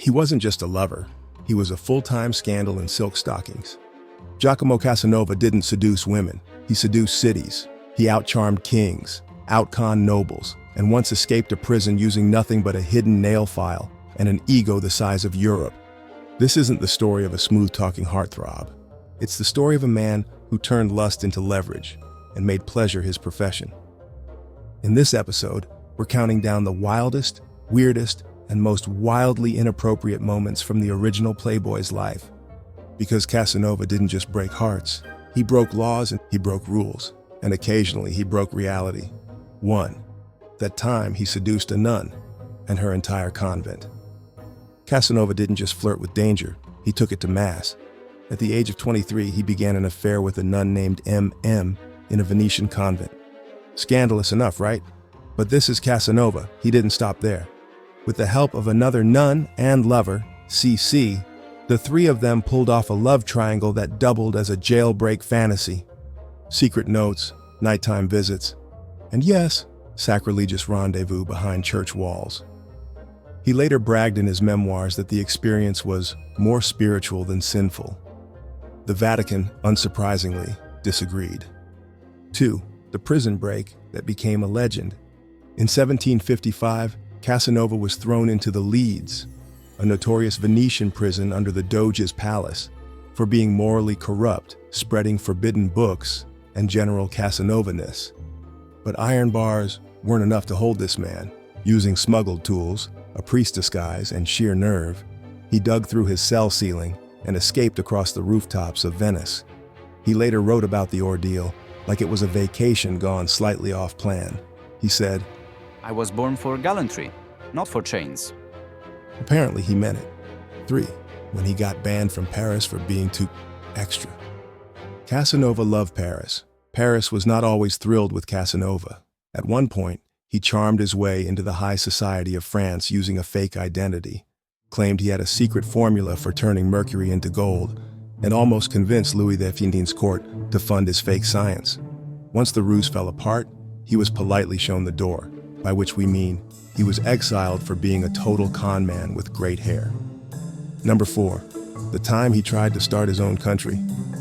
He wasn't just a lover, he was a full-time scandal in silk stockings. Giacomo Casanova didn't seduce women, he seduced cities. He outcharmed kings, outconned nobles, and once escaped a prison using nothing but a hidden nail file and an ego the size of Europe. This isn't the story of a smooth-talking heartthrob. It's the story of a man who turned lust into leverage and made pleasure his profession. In this episode, we're counting down the wildest, weirdest, and most wildly inappropriate moments from the original Playboy's life. Because Casanova didn't just break hearts, he broke laws and he broke rules, and occasionally he broke reality. 1. That time he seduced a nun and her entire convent. Casanova didn't just flirt with danger, he took it to mass. At the age of 23, he began an affair with a nun named M.M. in a Venetian convent. Scandalous enough, right? But this is Casanova, he didn't stop there. With the help of another nun and lover, C.C., the three of them pulled off a love triangle that doubled as a jailbreak fantasy. Secret notes, nighttime visits, and yes, sacrilegious rendezvous behind church walls. He later bragged in his memoirs that the experience was more spiritual than sinful. The Vatican, unsurprisingly, disagreed. 2. The prison break that became a legend. In 1755, Casanova was thrown into the Leads, a notorious Venetian prison under the Doge's palace, for being morally corrupt, spreading forbidden books, and general Casanova-ness. But iron bars weren't enough to hold this man. Using smuggled tools, a priest disguise, and sheer nerve, he dug through his cell ceiling and escaped across the rooftops of Venice. He later wrote about the ordeal like it was a vacation gone slightly off plan. He said, "I was born for gallantry, not for chains." Apparently he meant it. 3. When he got banned from Paris for being too extra. Casanova loved Paris. Paris was not always thrilled with Casanova. At one point, he charmed his way into the high society of France using a fake identity, claimed he had a secret formula for turning mercury into gold, and almost convinced Louis XV's court to fund his fake science. Once the ruse fell apart, he was politely shown the door, by which we mean he was exiled for being a total con man with great hair. Number 4. The time he tried to start his own country.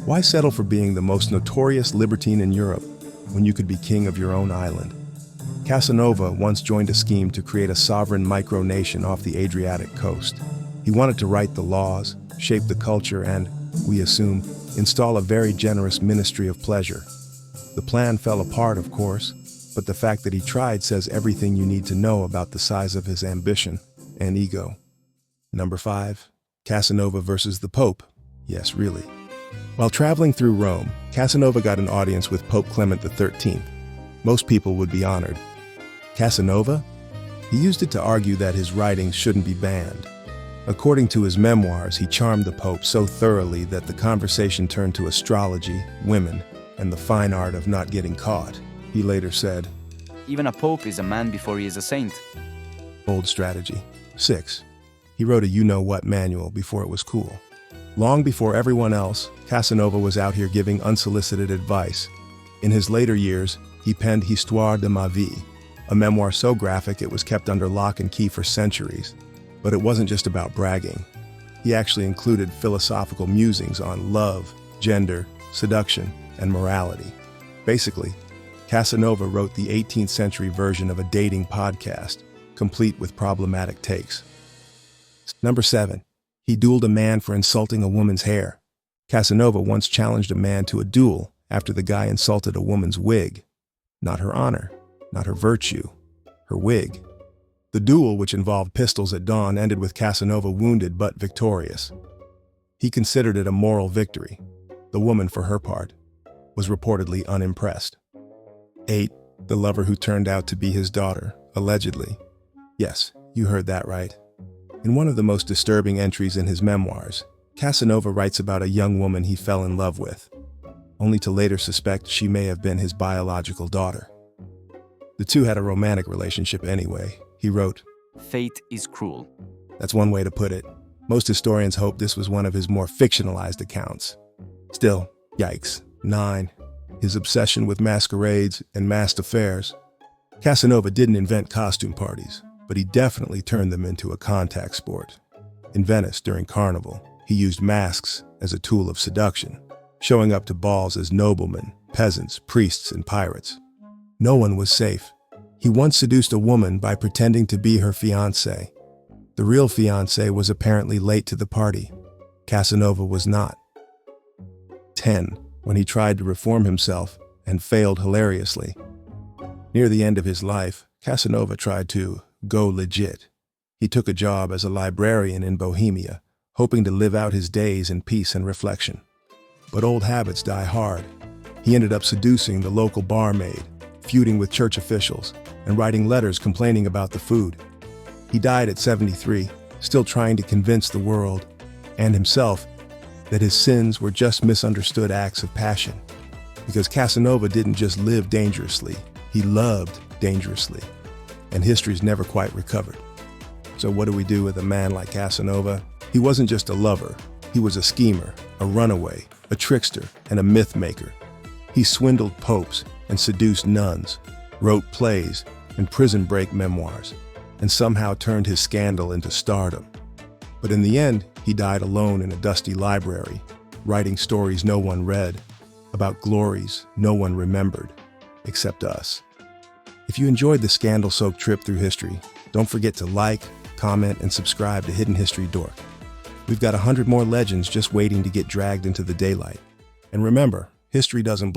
Why settle for being the most notorious libertine in Europe when you could be king of your own island? Casanova once joined a scheme to create a sovereign micronation off the Adriatic coast. He wanted to write the laws, shape the culture, and, we assume, install a very generous ministry of pleasure. The plan fell apart, of course, but the fact that he tried says everything you need to know about the size of his ambition and ego. Number 5. Casanova versus the Pope. Yes, really. While traveling through Rome, Casanova got an audience with Pope Clement XIII. Most people would be honored. Casanova? He used it to argue that his writings shouldn't be banned. According to his memoirs, he charmed the Pope so thoroughly that the conversation turned to astrology, women, and the fine art of not getting caught. He later said, "Even a pope is a man before he is a saint." Bold strategy. 6. He wrote a you-know-what manual before it was cool. Long before everyone else, Casanova was out here giving unsolicited advice. In his later years, he penned Histoire de ma vie, a memoir so graphic it was kept under lock and key for centuries. But it wasn't just about bragging. He actually included philosophical musings on love, gender, seduction, and morality. Basically, Casanova wrote the 18th century version of a dating podcast, complete with problematic takes. Number 7. He dueled a man for insulting a woman's hair. Casanova once challenged a man to a duel after the guy insulted a woman's wig. Not her honor, not her virtue, her wig. The duel, which involved pistols at dawn, ended with Casanova wounded but victorious. He considered it a moral victory. The woman, for her part, was reportedly unimpressed. 8. The lover who turned out to be his daughter, allegedly. Yes, you heard that right. In one of the most disturbing entries in his memoirs, Casanova writes about a young woman he fell in love with, only to later suspect she may have been his biological daughter. The two had a romantic relationship anyway. He wrote, "Fate is cruel." That's one way to put it. Most historians hope this was one of his more fictionalized accounts. Still, yikes. 9. His obsession with masquerades and masked affairs. Casanova didn't invent costume parties, but he definitely turned them into a contact sport. In Venice during Carnival, he used masks as a tool of seduction, showing up to balls as noblemen, peasants, priests, and pirates. No one was safe. He once seduced a woman by pretending to be her fiancée. The real fiancée was apparently late to the party. Casanova was not. 10. When he tried to reform himself and failed hilariously. Near the end of his life, Casanova tried to go legit. He took a job as a librarian in Bohemia, hoping to live out his days in peace and reflection. But old habits die hard. He ended up seducing the local barmaid, feuding with church officials, and writing letters complaining about the food. He died at 73, still trying to convince the world and himself that his sins were just misunderstood acts of passion. Because Casanova didn't just live dangerously, he loved dangerously. And history's never quite recovered. So what do we do with a man like Casanova? He wasn't just a lover. He was a schemer, a runaway, a trickster, and a myth maker. He swindled popes and seduced nuns, wrote plays and prison break memoirs, and somehow turned his scandal into stardom. But in the end, he died alone in a dusty library, writing stories no one read, about glories no one remembered, except us. If you enjoyed the scandal-soaked trip through history, don't forget to like, comment, and subscribe to Hidden History Dork. We've got 100 more legends just waiting to get dragged into the daylight. And remember, history doesn't